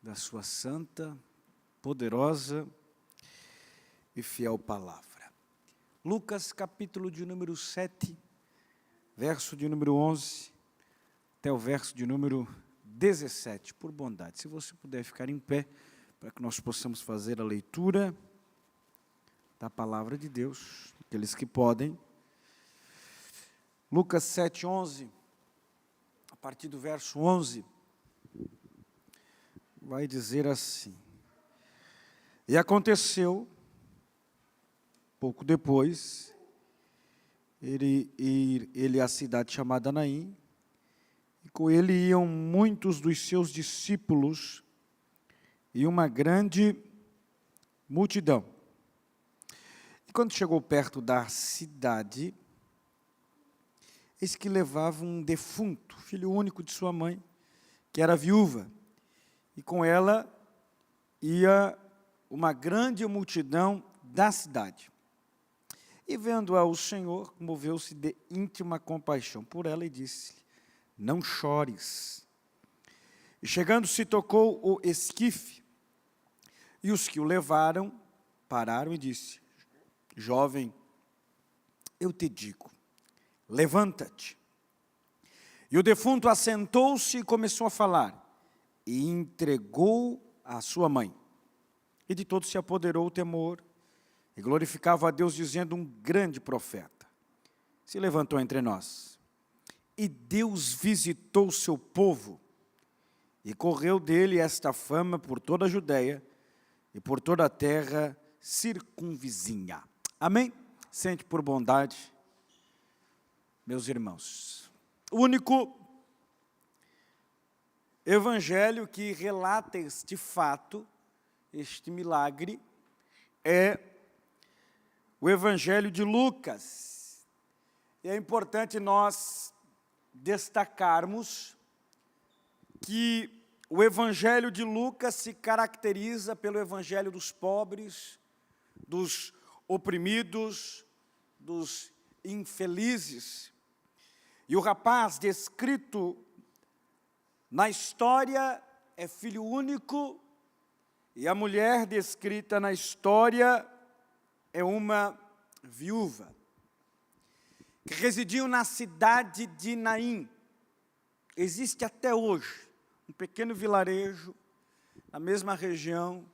da sua santa, poderosa e fiel palavra. Lucas, capítulo de número 7, verso de número 11, até o verso de número 17, por bondade. Se você puder ficar em pé, para que nós possamos fazer a leitura da palavra de Deus, aqueles que podem. Lucas 7, 11, a partir do verso 11, vai dizer assim: E aconteceu, pouco depois, ele à cidade chamada Naim, e com ele iam muitos dos seus discípulos e uma grande multidão. E quando chegou perto da cidade, eis que levava um defunto, filho único de sua mãe, que era viúva, e com ela ia uma grande multidão da cidade. E vendo-a o Senhor, moveu-se de íntima compaixão por ela e disse-lhe: Não chores. E chegando-se, tocou o esquife, e os que o levaram pararam e disse: Jovem, eu te digo, levanta-te. E o defunto assentou-se e começou a falar, e entregou a sua mãe. E de todos se apoderou o temor, e glorificava a Deus, dizendo: Um grande profeta se levantou entre nós. E Deus visitou o seu povo, e correu dele esta fama por toda a Judeia, e por toda a terra circunvizinha. Amém? Sente por bondade, meus irmãos. O único evangelho que relata este fato, este milagre, é o evangelho de Lucas. E é importante nós destacarmos que o evangelho de Lucas se caracteriza pelo evangelho dos pobres, dos oprimidos, dos infelizes. E o rapaz descrito na história é filho único, e a mulher descrita na história é uma viúva, que residiam na cidade de Naim. Existe até hoje um pequeno vilarejo na mesma região.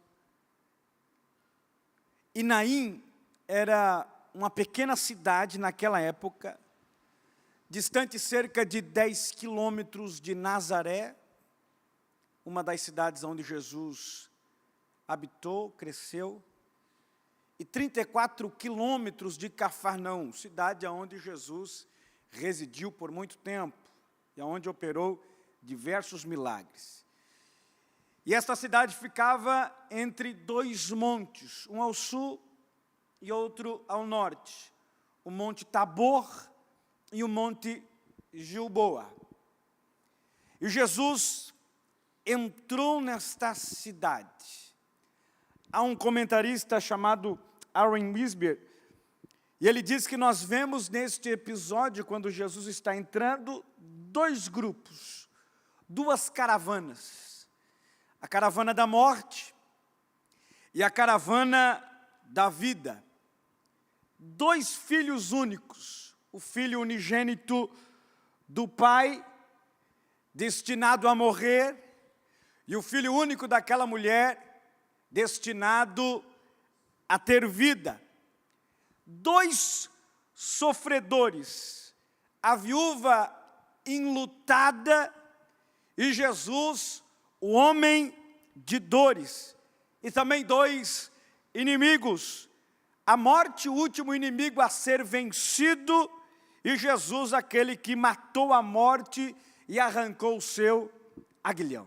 E Naim era uma pequena cidade naquela época, distante cerca de 10 quilômetros de Nazaré, uma das cidades onde Jesus habitou, cresceu, e 34 quilômetros de Cafarnaum, cidade onde Jesus residiu por muito tempo, e onde operou diversos milagres. E esta cidade ficava entre dois montes, um ao sul e outro ao norte, o Monte Tabor e o Monte Gilboa. E Jesus entrou nesta cidade. Há um comentarista chamado Aaron Wisber, e ele diz que nós vemos neste episódio, quando Jesus está entrando, dois grupos, duas caravanas. A caravana da morte e a caravana da vida. Dois filhos únicos, o filho unigênito do pai, destinado a morrer, e o filho único daquela mulher, destinado a ter vida. Dois sofredores, a viúva enlutada e Jesus, o homem de dores. E também dois inimigos, a morte, o último inimigo a ser vencido, e Jesus, aquele que matou a morte e arrancou o seu aguilhão.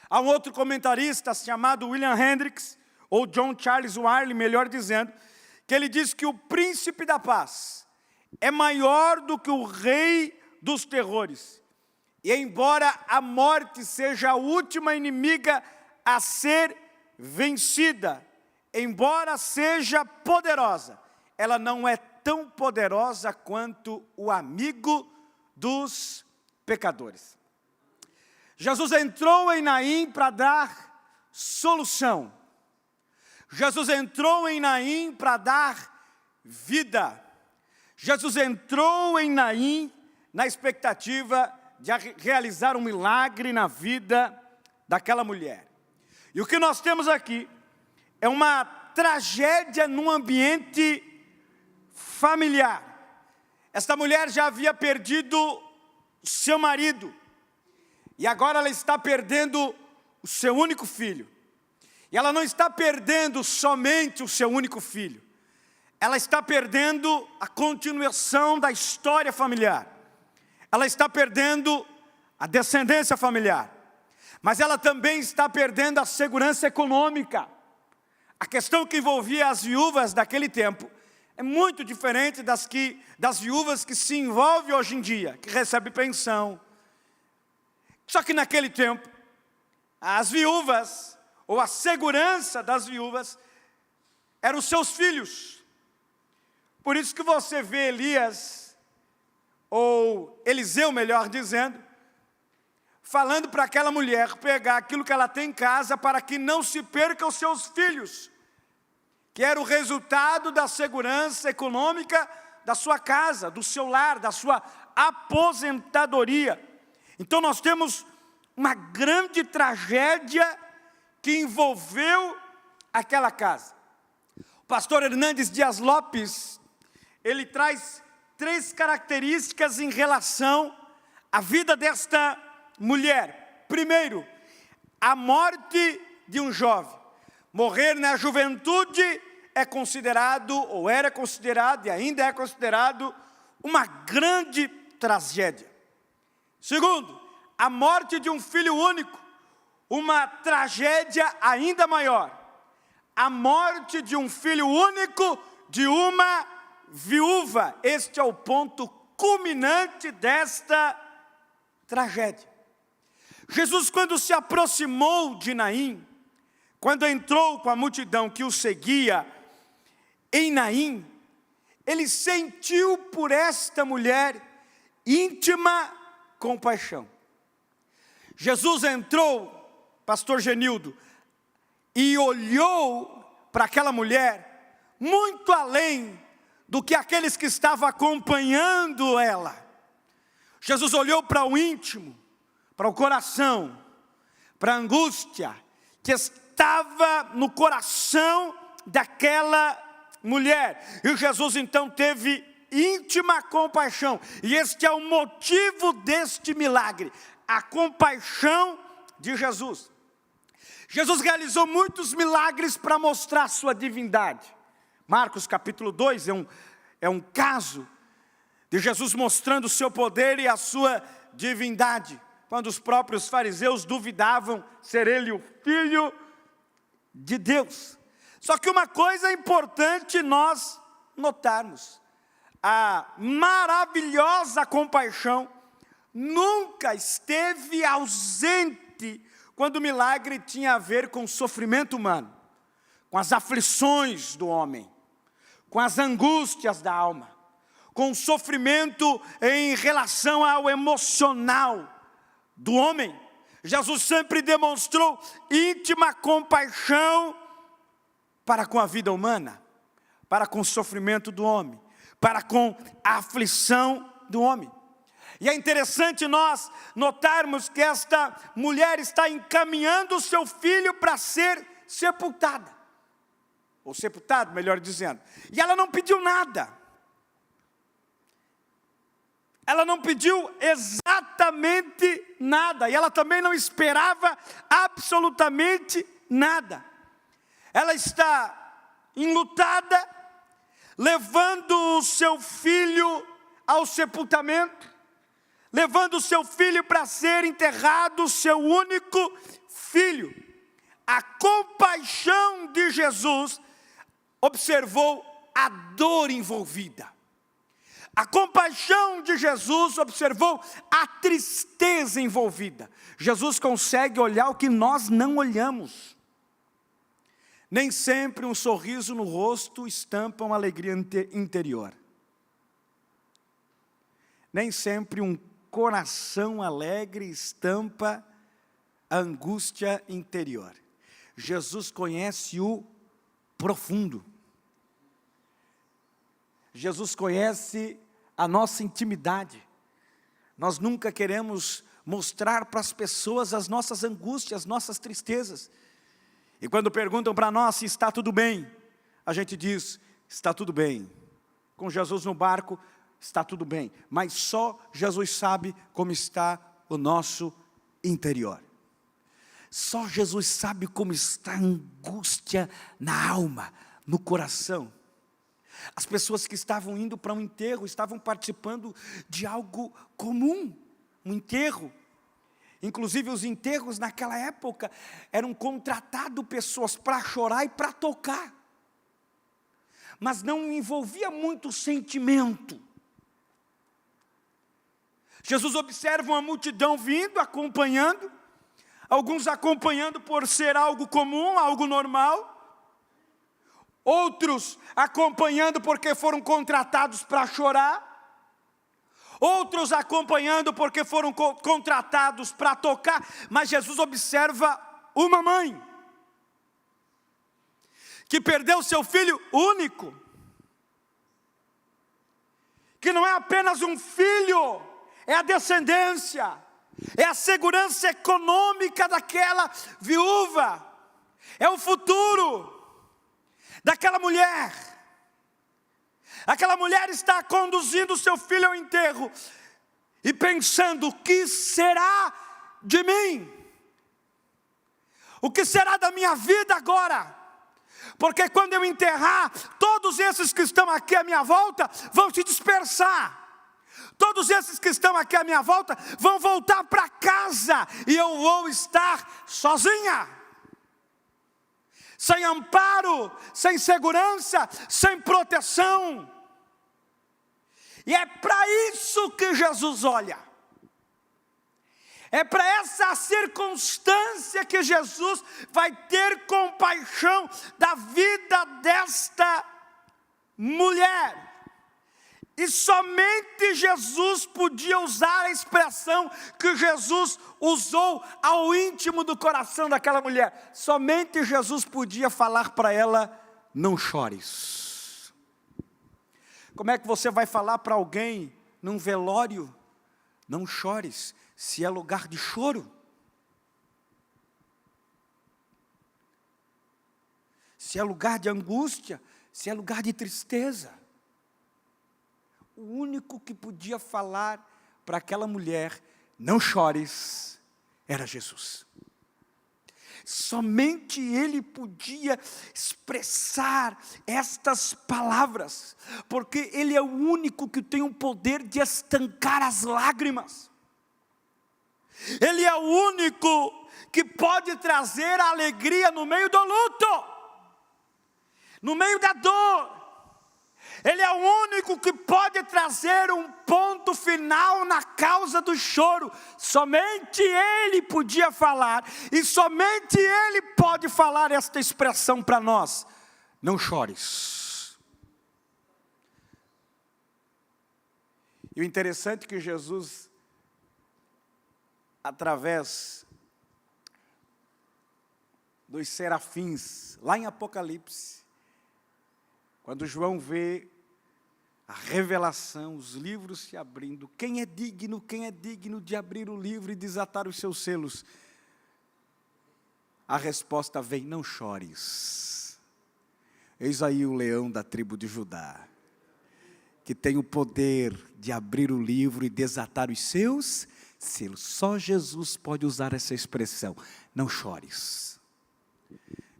Há um outro comentarista chamado William Hendricks, ou John Charles Wiley, melhor dizendo, que ele diz que o príncipe da paz é maior do que o rei dos terrores. E embora a morte seja a última inimiga a ser vencida, embora seja poderosa, ela não é tão poderosa quanto o amigo dos pecadores. Jesus entrou em Naim para dar solução. Jesus entrou em Naim para dar vida. Jesus entrou em Naim na expectativa de realizar um milagre na vida daquela mulher. E o que nós temos aqui é uma tragédia num ambiente familiar. Esta mulher já havia perdido seu marido, e agora ela está perdendo o seu único filho. E ela não está perdendo somente o seu único filho, ela está perdendo a continuação da história familiar. Ela está perdendo a descendência familiar, mas ela também está perdendo a segurança econômica. A questão que envolvia as viúvas daquele tempo é muito diferente das viúvas que se envolvem hoje em dia, que recebem pensão. Só que naquele tempo, as viúvas, ou a segurança das viúvas, eram os seus filhos. Por isso que você vê Elias, ou Eliseu, melhor dizendo, falando para aquela mulher pegar aquilo que ela tem em casa para que não se perca os seus filhos, que era o resultado da segurança econômica da sua casa, do seu lar, da sua aposentadoria. Então nós temos uma grande tragédia que envolveu aquela casa. O pastor Hernandes Dias Lopes, ele traz 3 características em relação à vida desta mulher. Primeiro, a morte de um jovem. Morrer na juventude é considerado, ou era considerado, e ainda é considerado, uma grande tragédia. Segundo, a morte de um filho único, uma tragédia ainda maior. A morte de um filho único de uma viúva. Este é o ponto culminante desta tragédia. Jesus, quando se aproximou de Naim, quando entrou com a multidão que o seguia em Naim, ele sentiu por esta mulher íntima compaixão. Jesus entrou, pastor Genildo, e olhou para aquela mulher muito além do que aqueles que estavam acompanhando ela. Jesus olhou para o íntimo, para o coração, para a angústia que estava no coração daquela mulher. E Jesus então teve íntima compaixão. E este é o motivo deste milagre, a compaixão de Jesus. Jesus realizou muitos milagres para mostrar sua divindade. Marcos capítulo 2 é um caso de Jesus mostrando o seu poder e a sua divindade, quando os próprios fariseus duvidavam ser ele o Filho de Deus. Só que uma coisa é importante nós notarmos: a maravilhosa compaixão nunca esteve ausente quando o milagre tinha a ver com o sofrimento humano, com as aflições do homem, com as angústias da alma, com o sofrimento em relação ao emocional do homem. Jesus sempre demonstrou íntima compaixão para com a vida humana, para com o sofrimento do homem, para com a aflição do homem. E é interessante nós notarmos que esta mulher está encaminhando o seu filho para ser sepultada, ou sepultado, melhor dizendo. E ela não pediu nada. Ela não pediu exatamente nada. E ela também não esperava absolutamente nada. Ela está enlutada, levando o seu filho ao sepultamento, levando o seu filho para ser enterrado, o seu único filho. A compaixão de Jesus observou a dor envolvida. A compaixão de Jesus observou a tristeza envolvida. Jesus consegue olhar o que nós não olhamos. Nem sempre um sorriso no rosto estampa uma alegria interior. Nem sempre um coração alegre estampa a angústia interior. Jesus conhece o profundo. Jesus conhece a nossa intimidade. Nós nunca queremos mostrar para as pessoas as nossas angústias, as nossas tristezas. E quando perguntam para nós se está tudo bem, a gente diz, está tudo bem. Com Jesus no barco, está tudo bem. Mas só Jesus sabe como está o nosso interior. Só Jesus sabe como está a angústia na alma, no coração. As pessoas que estavam indo para um enterro, estavam participando de algo comum, um enterro. Inclusive os enterros naquela época eram contratado pessoas para chorar e para tocar. Mas não envolvia muito sentimento. Jesus observa uma multidão vindo, acompanhando. Alguns acompanhando por ser algo comum, algo normal. Outros acompanhando porque foram contratados para chorar. Outros acompanhando porque foram contratados para tocar. Mas Jesus observa uma mãe que perdeu seu filho único. Que não é apenas um filho, é a descendência. É a segurança econômica daquela viúva. É o futuro daquela mulher. Aquela mulher está conduzindo seu filho ao enterro e pensando, o que será de mim? O que será da minha vida agora? Porque quando eu enterrar, todos esses que estão aqui à minha volta vão se dispersar. Todos esses que estão aqui à minha volta vão voltar para casa e eu vou estar sozinha. Sem amparo, sem segurança, sem proteção. E é para isso que Jesus olha. É para essa circunstância que Jesus vai ter compaixão da vida desta mulher. E somente Jesus podia usar a expressão que Jesus usou ao íntimo do coração daquela mulher. Somente Jesus podia falar para ela, não chores. Como é que você vai falar para alguém num velório, não chores, se é lugar de choro? Se é lugar de angústia, se é lugar de tristeza. O único que podia falar para aquela mulher, não chores, era Jesus. Somente Ele podia expressar estas palavras, porque Ele é o único que tem o poder de estancar as lágrimas. Ele é o único que pode trazer a alegria no meio do luto, no meio da dor. Ele é o único que pode trazer um ponto final na causa do choro. Somente Ele podia falar, e somente Ele pode falar esta expressão para nós: não chores. E o interessante é que Jesus, através dos serafins, lá em Apocalipse, quando João vê a revelação, os livros se abrindo, quem é digno de abrir o livro e desatar os seus selos? A resposta vem, não chores. Eis aí o leão da tribo de Judá, que tem o poder de abrir o livro e desatar os seus selos. Só Jesus pode usar essa expressão, não chores.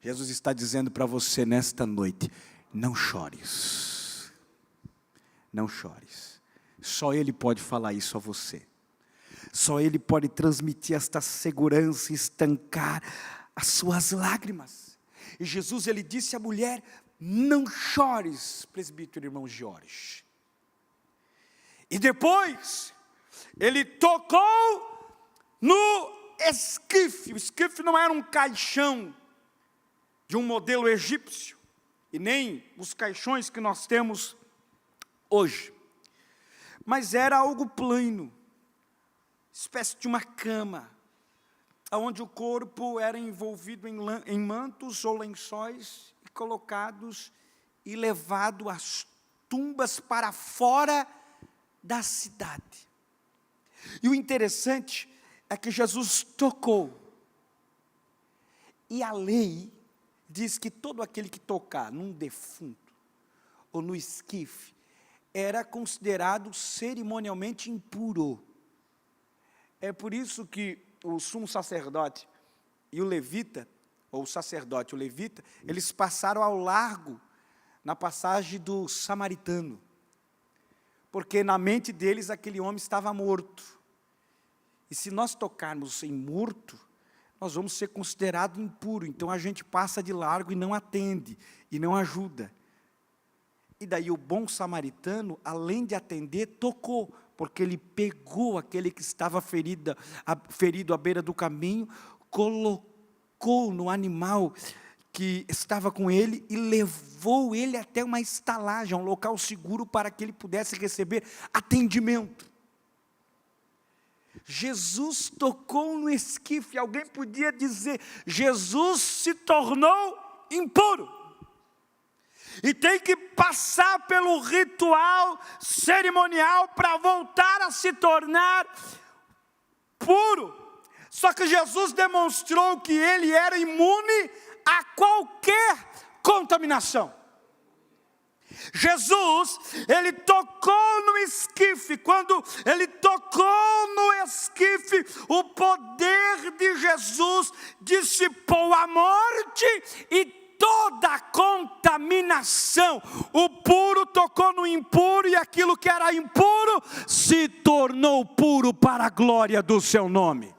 Jesus está dizendo para você nesta noite, não chores, não chores. Só Ele pode falar isso a você. Só Ele pode transmitir esta segurança, estancar as suas lágrimas. E Jesus, Ele disse à mulher, não chores, presbítero irmão Jorge. E depois, Ele tocou no esquife. O esquife não era um caixão de um modelo egípcio, e nem os caixões que nós temos hoje, mas era algo plano, espécie de uma cama, onde o corpo era envolvido em mantos ou lençóis, e colocados e levado às tumbas para fora da cidade. E o interessante é que Jesus tocou. E a lei diz que todo aquele que tocar num defunto ou no esquife era considerado cerimonialmente impuro. É por isso que o sumo sacerdote e o levita, ou o sacerdote e o levita, eles passaram ao largo na passagem do samaritano. Porque na mente deles aquele homem estava morto. E se nós tocarmos em morto, nós vamos ser considerados impuros. Então a gente passa de largo e não atende, e não ajuda. E daí o bom samaritano, além de atender, tocou, porque ele pegou aquele que estava ferido à beira do caminho, colocou no animal que estava com ele e levou ele até uma estalagem, um local seguro para que ele pudesse receber atendimento. Jesus tocou no esquife. Alguém podia dizer, Jesus se tornou impuro. E tem que passar pelo ritual cerimonial para voltar a se tornar puro. Só que Jesus demonstrou que ele era imune a qualquer contaminação. Jesus, ele tocou no esquife. Quando ele tocou no esquife, o poder de Jesus dissipou a morte e toda a contaminação. O puro tocou no impuro, e aquilo que era impuro se tornou puro para a glória do seu nome.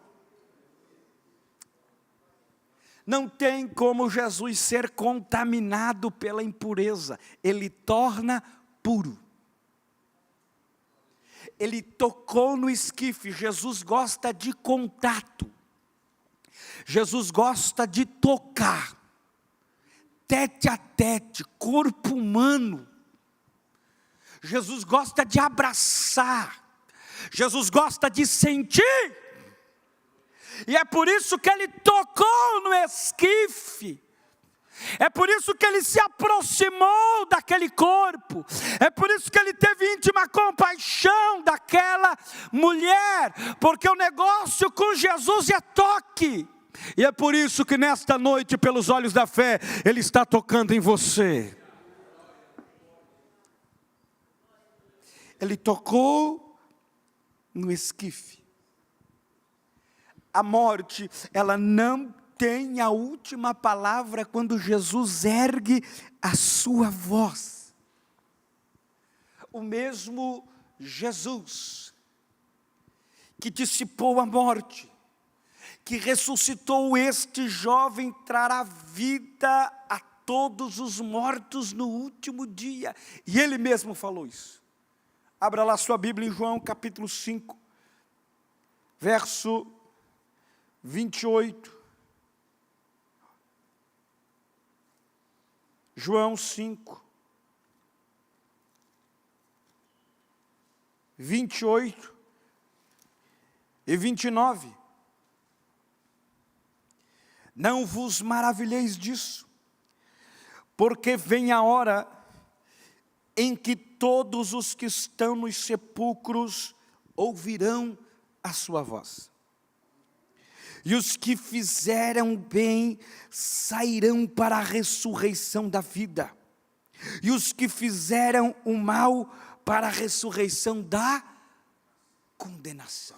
Não tem como Jesus ser contaminado pela impureza. Ele torna puro. Ele tocou no esquife. Jesus gosta de contato. Jesus gosta de tocar. Tete a tete, corpo humano. Jesus gosta de abraçar. Jesus gosta de sentir. E é por isso que ele tocou no esquife. É por isso que ele se aproximou daquele corpo. É por isso que ele teve íntima compaixão daquela mulher. Porque o negócio com Jesus é toque. E é por isso que nesta noite, pelos olhos da fé, ele está tocando em você. Ele tocou no esquife. A morte, ela não tem a última palavra quando Jesus ergue a sua voz. O mesmo Jesus que dissipou a morte, que ressuscitou este jovem, trará vida a todos os mortos no último dia. E ele mesmo falou isso. Abra lá sua Bíblia em João capítulo 5, verso 28. João 5, 28 e 29. Não vos maravilheis disso, porque vem a hora em que todos os que estão nos sepulcros ouvirão a sua voz. E os que fizeram bem sairão para a ressurreição da vida. E os que fizeram o mal para a ressurreição da condenação.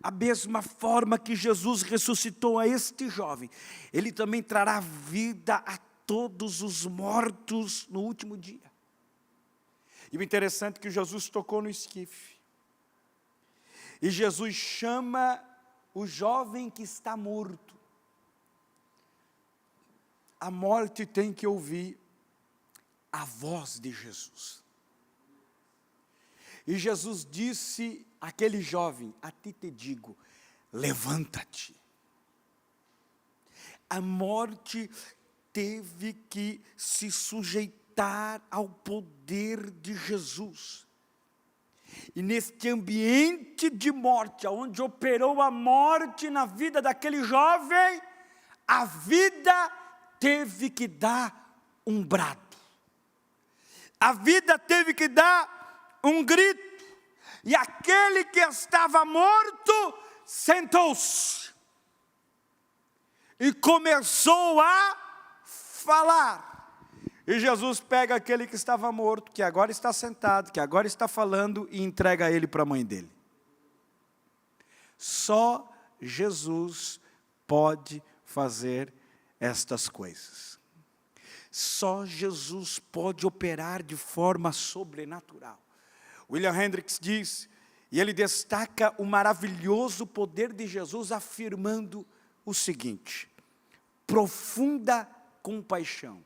A mesma forma que Jesus ressuscitou a este jovem, ele também trará vida a todos os mortos no último dia. E o interessante é que Jesus tocou no esquife. E Jesus chama o jovem que está morto. A morte tem que ouvir a voz de Jesus. E Jesus disse àquele jovem, a ti te digo, levanta-te. A morte teve que se sujeitar ao poder de Jesus. E neste ambiente de morte, onde operou a morte na vida daquele jovem, a vida teve que dar um brado. A vida teve que dar um grito. E aquele que estava morto sentou-se e começou a falar. E Jesus pega aquele que estava morto, que agora está sentado, que agora está falando, e entrega ele para a mãe dele. Só Jesus pode fazer estas coisas. Só Jesus pode operar de forma sobrenatural. William Hendricks diz, e ele destaca o maravilhoso poder de Jesus, afirmando o seguinte: profunda compaixão,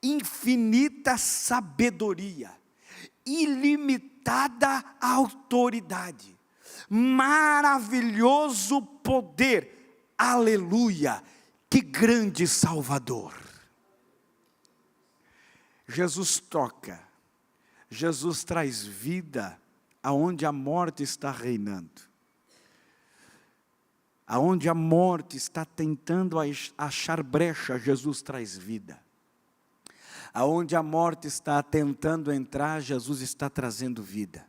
infinita sabedoria, ilimitada autoridade, maravilhoso poder, aleluia, que grande Salvador. Jesus toca, Jesus traz vida aonde a morte está reinando, aonde a morte está tentando achar brecha, Jesus traz vida. Aonde a morte está tentando entrar, Jesus está trazendo vida.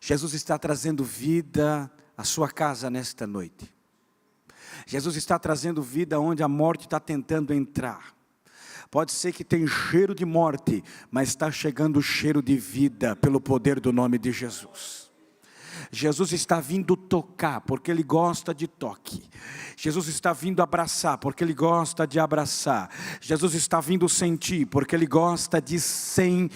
Jesus está trazendo vida à sua casa nesta noite. Jesus está trazendo vida onde a morte está tentando entrar. Pode ser que tem cheiro de morte, mas está chegando o cheiro de vida pelo poder do nome de Jesus. Jesus está vindo tocar, porque Ele gosta de toque. Jesus está vindo abraçar, porque Ele gosta de abraçar. Jesus está vindo sentir, porque Ele gosta de sentir.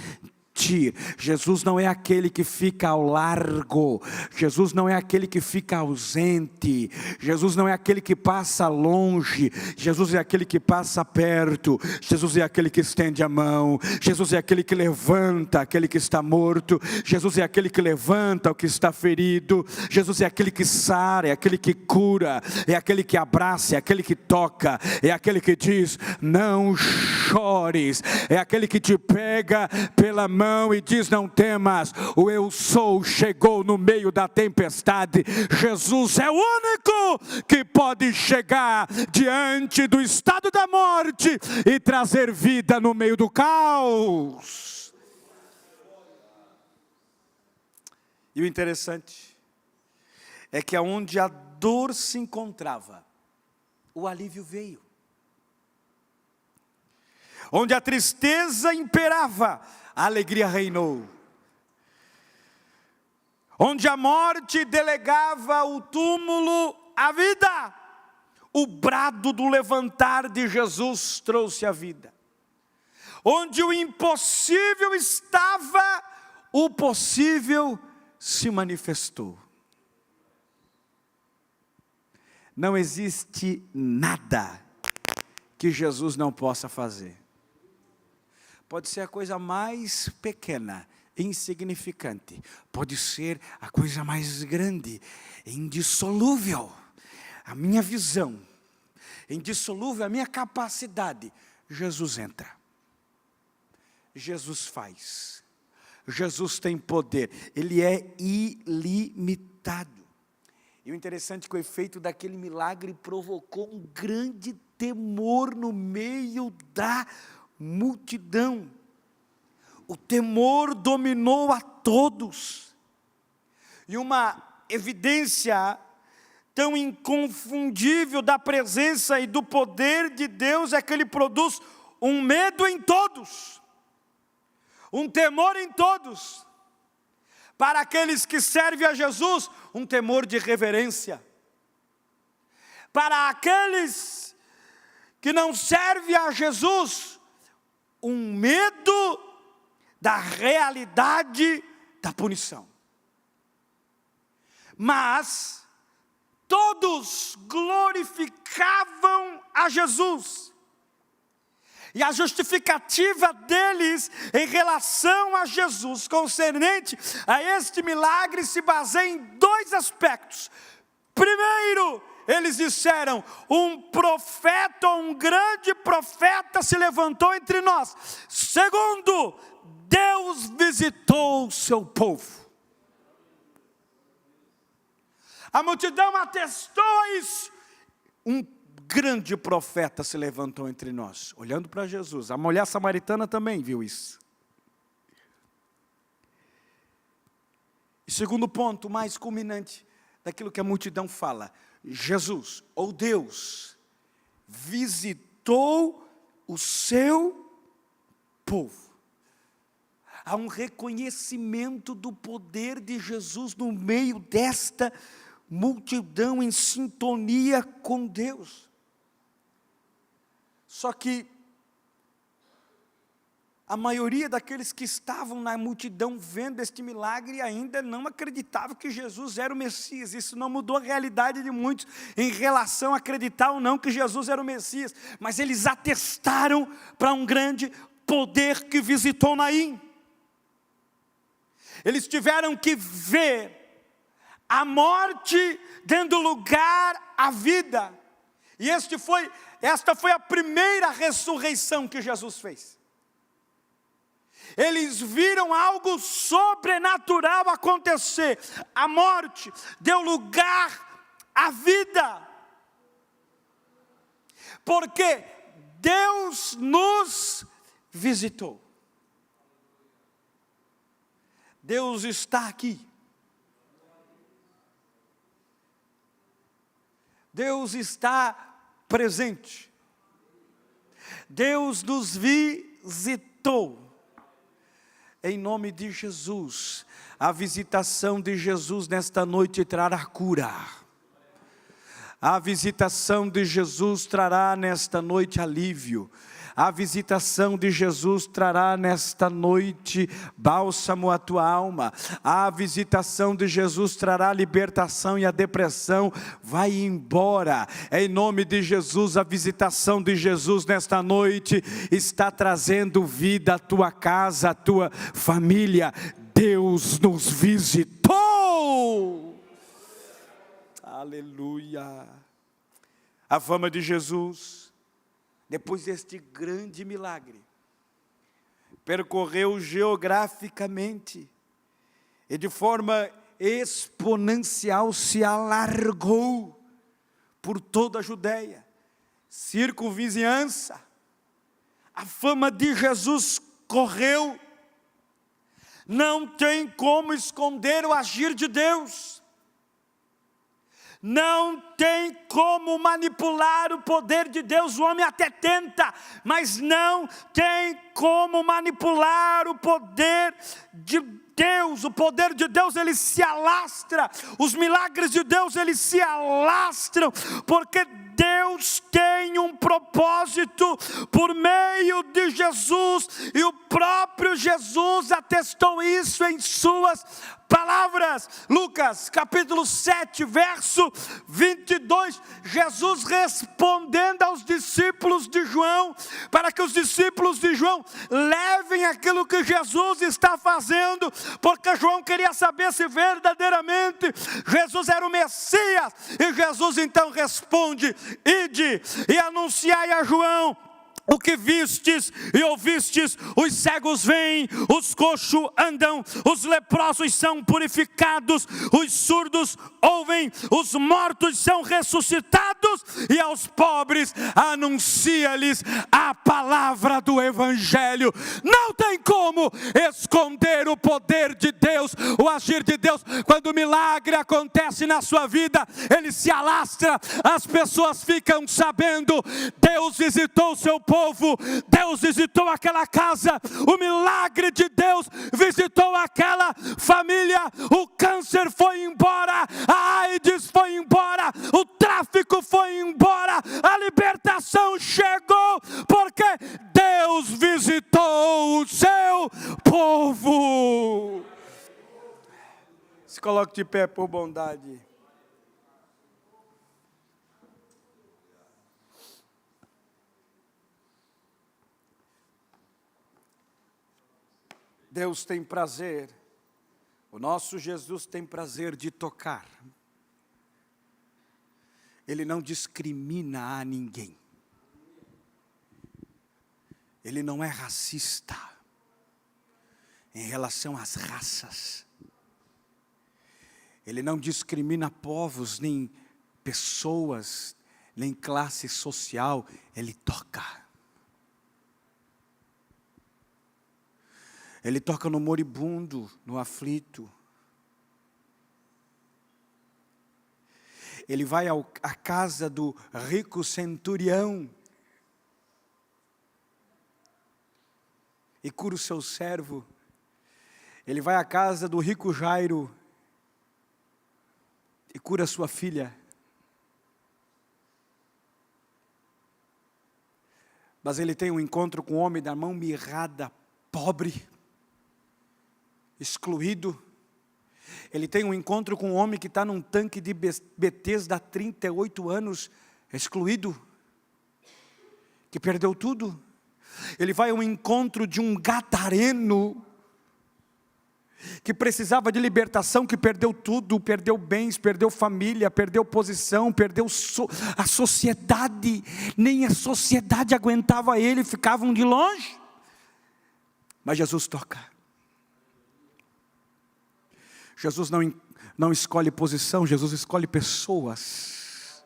Jesus não é aquele que fica ao largo. Jesus não é aquele que fica ausente. Jesus não é aquele que passa longe. Jesus é aquele que passa perto. Jesus é aquele que estende a mão. Jesus é aquele que levanta aquele que está morto. Jesus é aquele que levanta o que está ferido. Jesus é aquele que sara, é aquele que cura, é aquele que abraça, é aquele que toca, é aquele que diz: não chores. É aquele que te pega pela mão e diz: não temas, o eu sou chegou no meio da tempestade. Jesus é o único que pode chegar diante do estado da morte e trazer vida no meio do caos. E o interessante é que aonde a dor se encontrava, o alívio veio. Onde a tristeza imperava, a alegria reinou. Onde a morte delegava o túmulo, a vida, o brado do levantar de Jesus trouxe a vida. Onde o impossível estava, o possível se manifestou. Não existe nada que Jesus não possa fazer. Pode ser a coisa mais pequena, insignificante. Pode ser a coisa mais grande, indissolúvel. A minha visão, indissolúvel a minha capacidade. Jesus entra. Jesus faz. Jesus tem poder. Ele é ilimitado. E o interessante é que o efeito daquele milagre provocou um grande temor no meio da multidão. O temor dominou a todos. E uma evidência tão inconfundível da presença e do poder de Deus é que Ele produz um medo em todos, um temor em todos. Para aqueles que servem a Jesus, um temor de reverência. Para aqueles que não servem a Jesus, um medo da realidade da punição. Mas todos glorificavam a Jesus. E a justificativa deles em relação a Jesus, concernente a este milagre, se baseia em dois aspectos. Primeiro, eles disseram: um profeta, um grande profeta se levantou entre nós. Segundo, Deus visitou o seu povo. A multidão atestou isso. Um grande profeta se levantou entre nós, olhando para Jesus. A mulher samaritana também viu isso. E segundo ponto, mais culminante daquilo que a multidão fala. Jesus, ou Deus, visitou o seu povo. Há um reconhecimento do poder de Jesus no meio desta multidão em sintonia com Deus. Só que a maioria daqueles que estavam na multidão vendo este milagre ainda não acreditava que Jesus era o Messias. Isso não mudou a realidade de muitos em relação a acreditar ou não que Jesus era o Messias. Mas eles atestaram para um grande poder que visitou Naim. Eles tiveram que ver a morte dando lugar à vida. E esta foi a primeira ressurreição que Jesus fez. Eles viram algo sobrenatural acontecer. A morte deu lugar à vida. Porque Deus nos visitou. Deus está aqui. Deus está presente. Deus nos visitou. Em nome de Jesus, a visitação de Jesus nesta noite trará cura. A visitação de Jesus trará nesta noite alívio. A visitação de Jesus trará nesta noite bálsamo à tua alma. A visitação de Jesus trará libertação e a depressão vai embora. Em nome de Jesus, a visitação de Jesus nesta noite está trazendo vida à tua casa, à tua família. Deus nos visitou. Aleluia. A fama de Jesus, depois deste grande milagre, percorreu geograficamente e de forma exponencial se alargou por toda a Judéia, circunvizinhança. A fama de Jesus correu. Não tem como esconder o agir de Deus. Não tem como manipular o poder de Deus. O homem até tenta, mas não tem como manipular o poder de Deus. O poder de Deus, ele se alastra. Os milagres de Deus, eles se alastram, porque Deus tem um propósito por meio de Jesus, e o próprio Jesus atestou isso em suas palavras. Lucas capítulo 7, verso 22, Jesus respondendo aos discípulos de João, para que os discípulos de João levem aquilo que Jesus está fazendo, porque João queria saber se verdadeiramente Jesus era o Messias, e Jesus então responde: ide e anunciai a João o que vistes e ouvistes: os cegos veem, os coxos andam, os leprosos são purificados, os surdos ouvem, os mortos são ressuscitados, e aos pobres anuncia-lhes a palavra do Evangelho. Não tem como esconder o poder de Deus, o agir de Deus. Quando o milagre acontece na sua vida, ele se alastra, as pessoas ficam sabendo. Deus visitou o seu povo, Deus visitou aquela casa, o milagre de Deus visitou aquela família, o câncer foi embora, a AIDS foi embora, o tráfico foi embora, a libertação chegou, porque Deus visitou o seu povo. Se coloque de pé por bondade. Deus tem prazer, o nosso Jesus tem prazer de tocar. Ele não discrimina a ninguém. Ele não é racista em relação às raças. Ele não discrimina povos, nem pessoas, nem classe social. Ele toca. Ele toca no moribundo, no aflito. Ele vai à casa do rico centurião e cura o seu servo. Ele vai à casa do rico Jairo e cura sua filha. Mas ele tem um encontro com um homem da mão mirrada, pobre, excluído. Ele tem um encontro com um homem que está num tanque de Betesda há 38 anos, excluído, que perdeu tudo. Ele vai ao encontro de um gadareno, que precisava de libertação, que perdeu tudo, perdeu bens, perdeu família, perdeu posição, perdeu a sociedade, nem a sociedade aguentava ele, ficavam de longe. Mas Jesus toca. Jesus não escolhe posição, Jesus escolhe pessoas.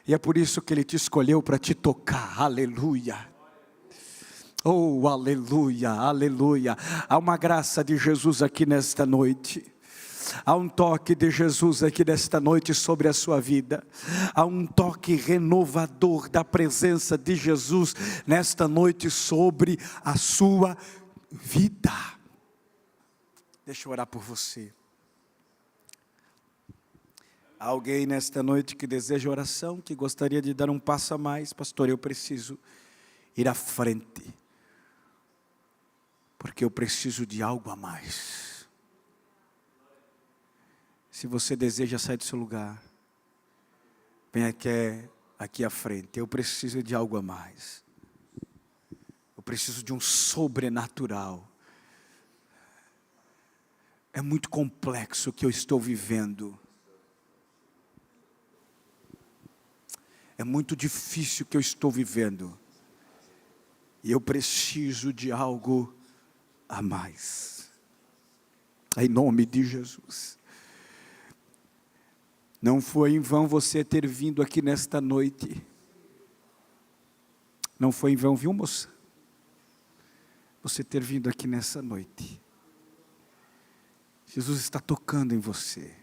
E é por isso que Ele te escolheu, para te tocar, aleluia. Oh, aleluia, aleluia. Há uma graça de Jesus aqui nesta noite. Há um toque de Jesus aqui nesta noite sobre a sua vida. Há um toque renovador da presença de Jesus nesta noite sobre a sua vida. Deixa eu orar por você. Há alguém nesta noite que deseja oração, que gostaria de dar um passo a mais? Pastor, eu preciso ir à frente, porque eu preciso de algo a mais. Se você deseja sair do seu lugar, vem aqui à frente. Eu preciso de algo a mais. Eu preciso de um sobrenatural. É muito complexo o que eu estou vivendo. É muito difícil o que eu estou vivendo. E eu preciso de algo a mais. Em nome de Jesus. Não foi em vão você ter vindo aqui nesta noite. Não foi em vão, viu, moça? Você ter vindo aqui nessa noite. Jesus está tocando em você.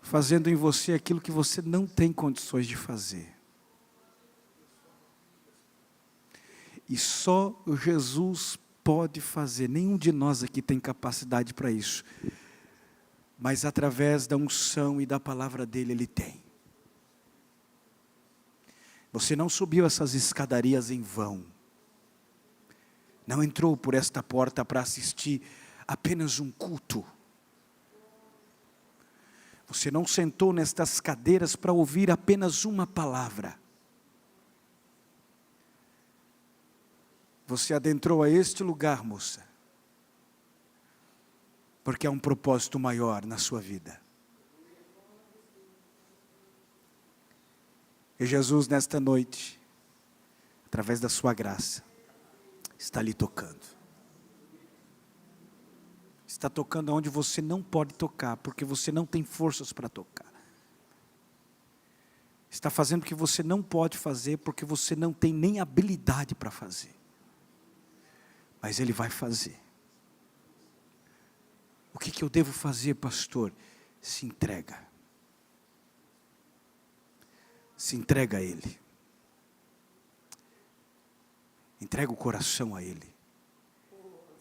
Fazendo em você aquilo que você não tem condições de fazer. E só Jesus pode fazer. Nenhum de nós aqui tem capacidade para isso. Mas através da unção e da palavra dele, Ele tem. Você não subiu essas escadarias em vão. Não entrou por esta porta para assistir apenas um culto. Você não sentou nestas cadeiras para ouvir apenas uma palavra. Você adentrou a este lugar, moça, porque há um propósito maior na sua vida. E Jesus, nesta noite, através da sua graça, está lhe tocando. Está tocando onde você não pode tocar, porque você não tem forças para tocar. Está fazendo o que você não pode fazer, porque você não tem nem habilidade para fazer. Mas Ele vai fazer. O que eu devo fazer, pastor? Se entrega. Se entrega a Ele. Entrega o coração a Ele.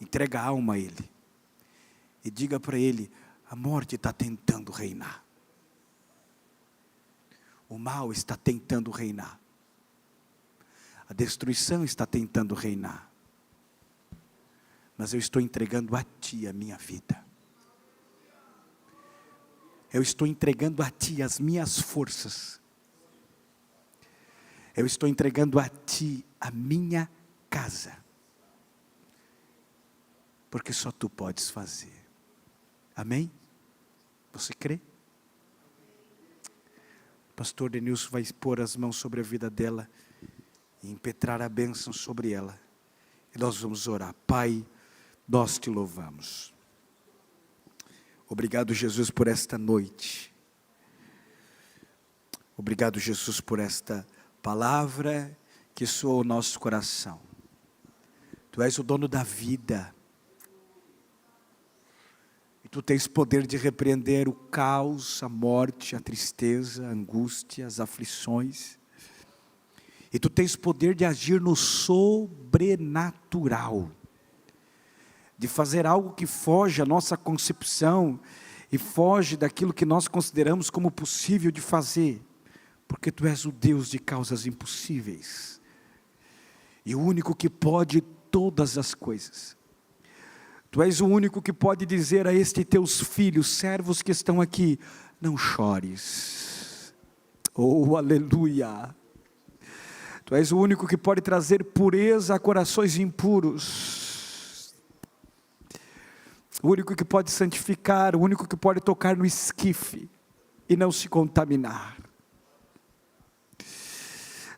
Entrega a alma a Ele. E diga para Ele, a morte está tentando reinar. O mal está tentando reinar. A destruição está tentando reinar. Mas eu estou entregando a Ti a minha vida. Eu estou entregando a Ti as minhas forças. Eu estou entregando a Ti a minha casa. Porque só Tu podes fazer. Amém? Você crê? O pastor Denilson vai pôr as mãos sobre a vida dela e impetrar a bênção sobre ela. E nós vamos orar. Pai, nós Te louvamos. Obrigado, Jesus, por esta noite. Obrigado, Jesus, por esta palavra que soa o nosso coração. Tu és o dono da vida. E Tu tens poder de repreender o caos, a morte, a tristeza, a angústia, as aflições. E Tu tens poder de agir no sobrenatural. De fazer algo que foge à nossa concepção e foge daquilo que nós consideramos como possível de fazer. Porque Tu és o Deus de causas impossíveis. E o único que pode todas as coisas. Tu és o único que pode dizer a estes Teus filhos, servos que estão aqui, não chores. Oh, aleluia. Tu és o único que pode trazer pureza a corações impuros. O único que pode santificar, o único que pode tocar no esquife e não se contaminar.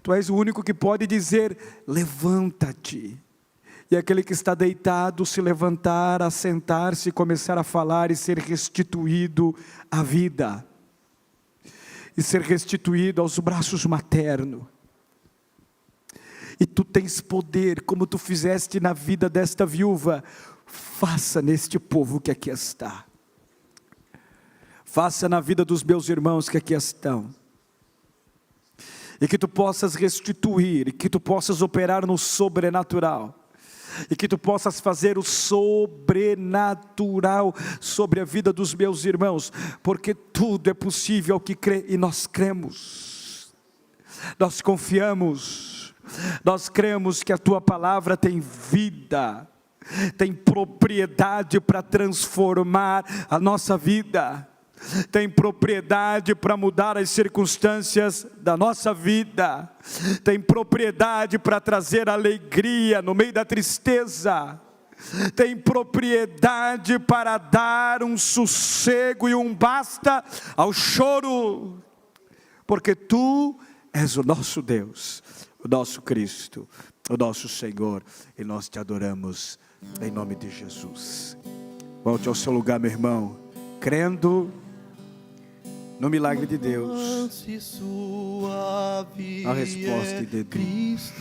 Tu és o único que pode dizer, levanta-te. E aquele que está deitado se levantar, assentar-se, começar a falar e ser restituído à vida. E ser restituído aos braços maternos. E Tu tens poder, como Tu fizeste na vida desta viúva, faça neste povo que aqui está. Faça na vida dos meus irmãos que aqui estão. E que Tu possas restituir, e que Tu possas operar no sobrenatural. E que Tu possas fazer o sobrenatural sobre a vida dos meus irmãos. Porque tudo é possível ao que crê, e nós cremos. Nós confiamos. Nós cremos que a Tua palavra tem vida. Tem propriedade para transformar a nossa vida. Tem propriedade para mudar as circunstâncias da nossa vida. Tem propriedade para trazer alegria no meio da tristeza. Tem propriedade para dar um sossego e um basta ao choro. Porque Tu és o nosso Deus, o nosso Cristo, o nosso Senhor. E nós Te adoramos em nome de Jesus. Volte ao seu lugar, meu irmão, crendo no milagre de Deus, a resposta de Deus.